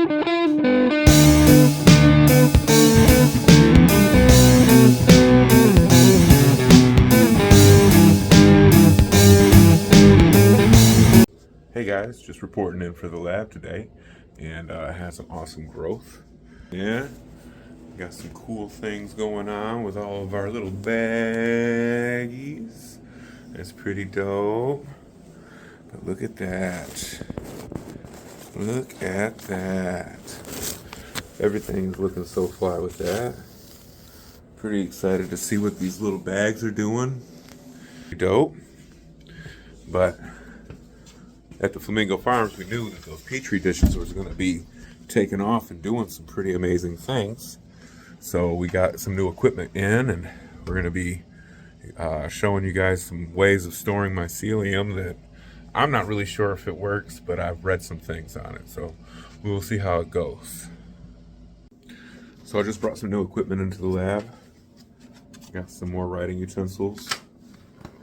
Hey guys, just reporting in for the lab today, and had some awesome growth. Yeah, got some cool things going on with all of our little baggies. That's pretty dope. But look at that. Look at that. Everything's looking so fly with that. Pretty excited to see what these little bags are doing. Dope. But at the Flamingo Farms, we knew that those Petri dishes was going to be taking off and doing some pretty amazing things. So we got some new equipment in, and we're going to be showing you guys some ways of storing mycelium that I'm not really sure if it works, but I've read some things on it. So we will see how it goes. So I just brought some new equipment into the lab. Got some more writing utensils.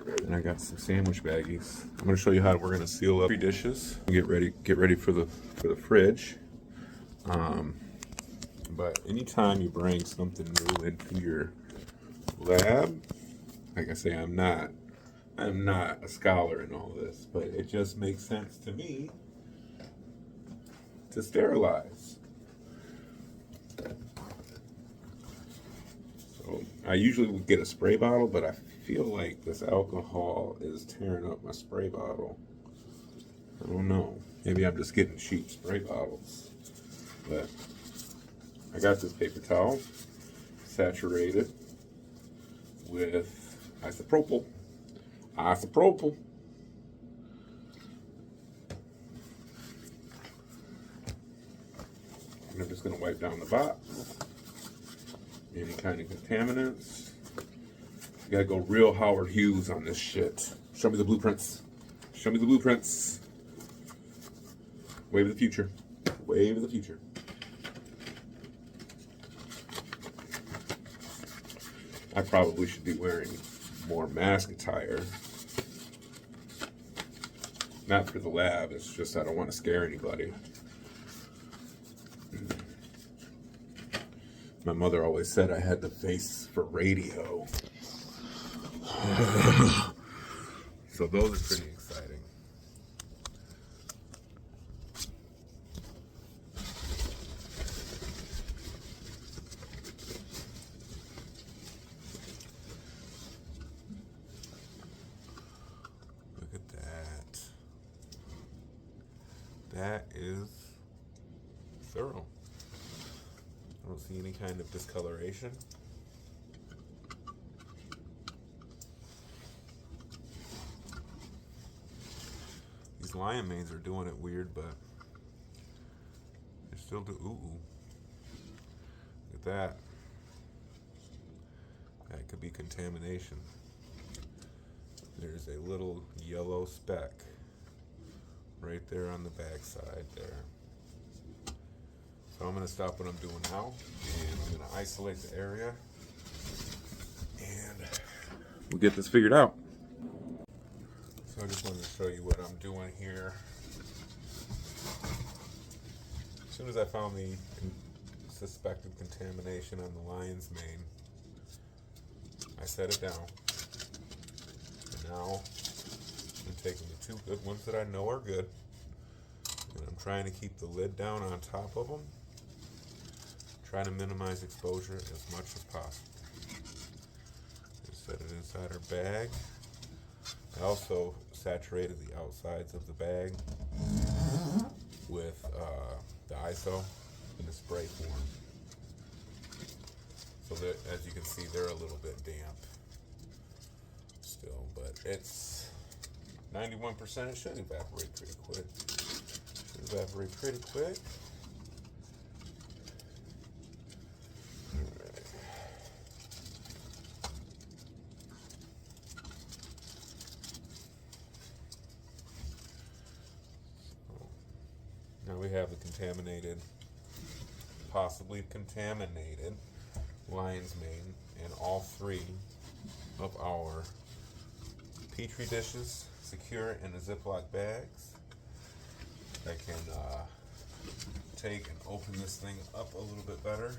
And I got some sandwich baggies. I'm going to show you how we're going to seal up 3 dishes. Get ready for the fridge. But anytime you bring something new into your lab, like I say, I'm not a scholar in all this, but it just makes sense to me to sterilize. So I usually would get a spray bottle, but I feel like this alcohol is tearing up my spray bottle. I don't know. Maybe I'm just getting cheap spray bottles. But I got this paper towel saturated with isopropyl. And I'm just going to wipe down the box. Any kind of contaminants. You gotta go real Howard Hughes on this shit. Show me the blueprints. Show me the blueprints. Wave of the future. Wave of the future. I probably should be wearing more mask attire. Not for the lab, it's just I don't want to scare anybody. My mother always said I had the face for radio. So those are pretty exciting. Look at that. That is thorough. I don't see any kind of discoloration. These lion manes are doing it weird, but they still do. Ooh. Look at that. That could be contamination. There's a little yellow speck right there on the back side there. So I'm going to stop what I'm doing now, and I'm going to isolate the area, and we'll get this figured out. So I just wanted to show you what I'm doing here. As soon as I found the suspected contamination on the lion's mane, I set it down. And now I'm taking the 2 good ones that I know are good, and I'm trying to keep the lid down on top of them. Trying to minimize exposure as much as possible. Just set it inside our bag. I also saturated the outsides of the bag with the ISO in the spray form. So that, as you can see, they're a little bit damp still, but it's 91%. It should evaporate pretty quick. Now we have the possibly contaminated lion's mane in all 3 of our Petri dishes, secure in the Ziploc bags that can take and open this thing up a little bit better.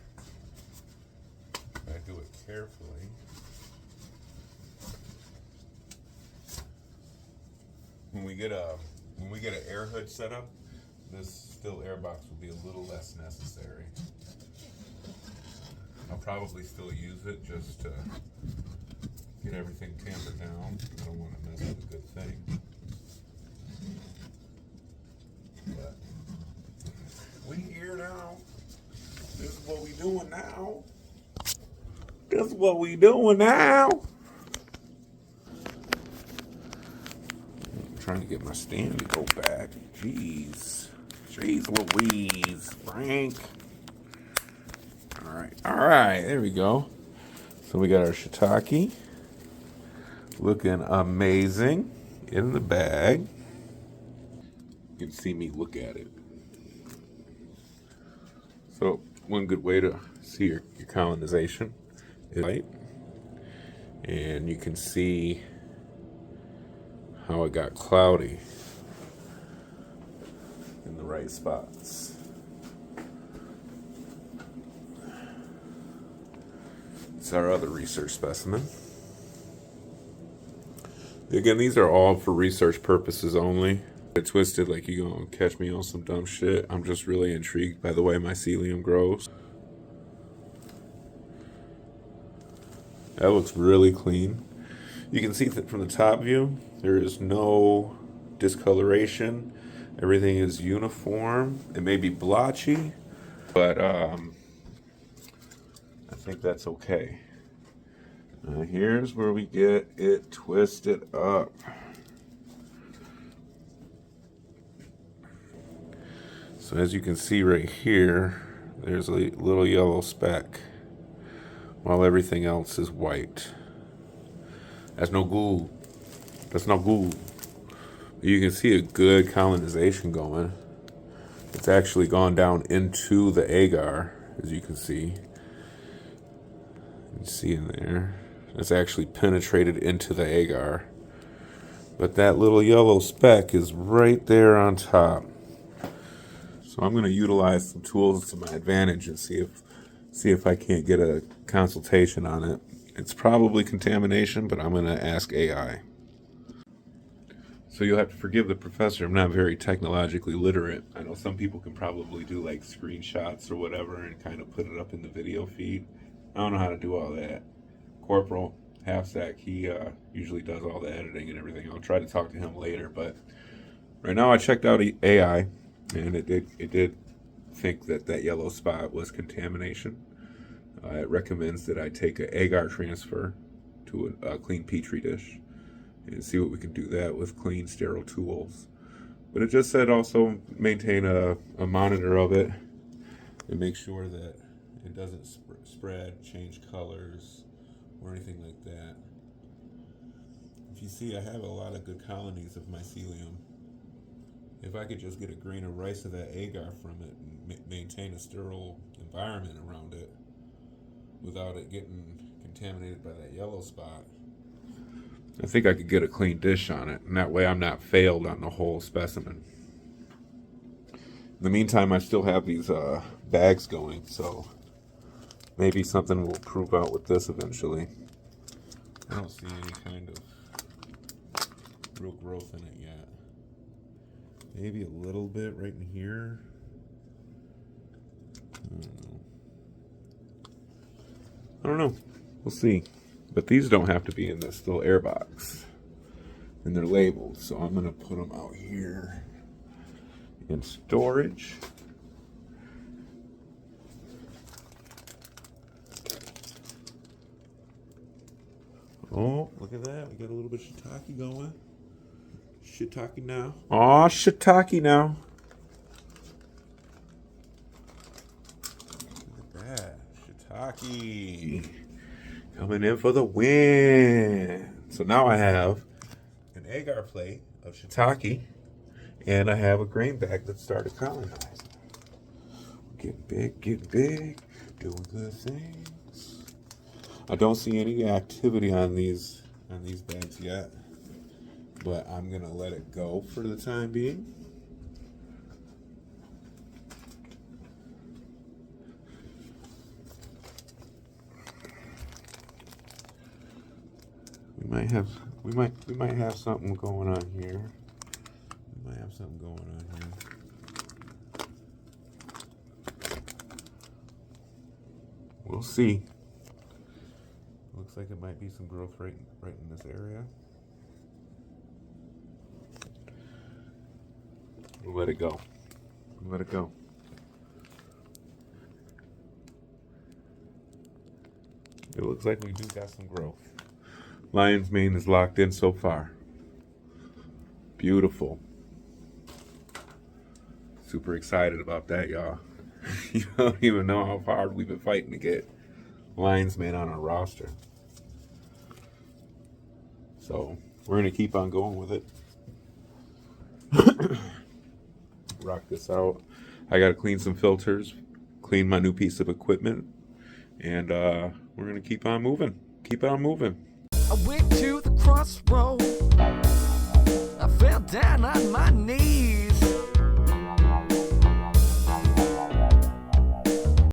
I do it carefully. When we get an air hood set up, this still air box will be a little less necessary. I'll probably still use it just to get everything tampered down. I don't want to mess with a good thing. But we here now. This is what we doing now. This is what we doing now. I'm trying to get my stand to go back. Jeez. Jeez Louise. Frank. All right, there we go. So we got our shiitake. Looking amazing in the bag. You can see me look at it. So one good way to see your colonization is light. And you can see how it got cloudy in the right spots. It's our other research specimen. Again, these are all for research purposes only. Get twisted like you gonna catch me on some dumb shit. I'm just really intrigued by the way mycelium grows. That looks really clean. You can see that from the top view, there is no discoloration. Everything is uniform. It may be blotchy, but I think that's okay. Here's where we get it twisted up. So as you can see right here, there's a little yellow speck, while everything else is white. That's no good. That's not good. You can see a good colonization going. It's actually gone down into the agar, as you can see. You can see in there. It's actually penetrated into the agar. But that little yellow speck is right there on top. So I'm going to utilize some tools to my advantage and see if I can't get a consultation on it. It's probably contamination, but I'm going to ask AI. So you'll have to forgive the professor. I'm not very technologically literate. I know some people can probably do like screenshots or whatever and kind of put it up in the video feed. I don't know how to do all that. Corporal Halfsack, he usually does all the editing and everything. I'll try to talk to him later, but right now I checked out AI, and it did think that yellow spot was contamination. It recommends that I take an agar transfer to a clean petri dish and see what we can do that with clean, sterile tools. But it just said also maintain a monitor of it and make sure that it doesn't spread, change colors, or anything like that. If you see, I have a lot of good colonies of mycelium. If I could just get a grain of rice of that agar from it and maintain a sterile environment around it without it getting contaminated by that yellow spot, I think I could get a clean dish on it, and that way I'm not failed on the whole specimen. In the meantime, I still have these bags going, so maybe something will prove out with this eventually. I don't see any kind of real growth in it yet. Maybe a little bit right in here. I don't know. We'll see. But these don't have to be in this little air box. And they're labeled, so I'm going to put them out here in storage. Oh, look at that. We got a little bit of shiitake going. Shiitake now. Aw, shiitake now. Look at that. Shiitake. Coming in for the win. So now I have an agar plate of shiitake, and I have a grain bag that started colonizing. Getting big, doing good things. I don't see any activity on these bags yet, but I'm gonna let it go for the time being. might have something going on here. We might have something going on here. We'll see. Looks like it might be some growth right in this area. We'll let it go. Let it go. It looks like we do got some growth. Lion's mane is locked in so far. Beautiful. Super excited about that, y'all. You don't even know how hard we've been fighting to get lion's mane on our roster. So we're gonna keep on going with it. Rock this out. I gotta clean some filters, clean my new piece of equipment, and we're gonna keep on moving. Keep on moving. I went to the crossroad. I fell down on my knees.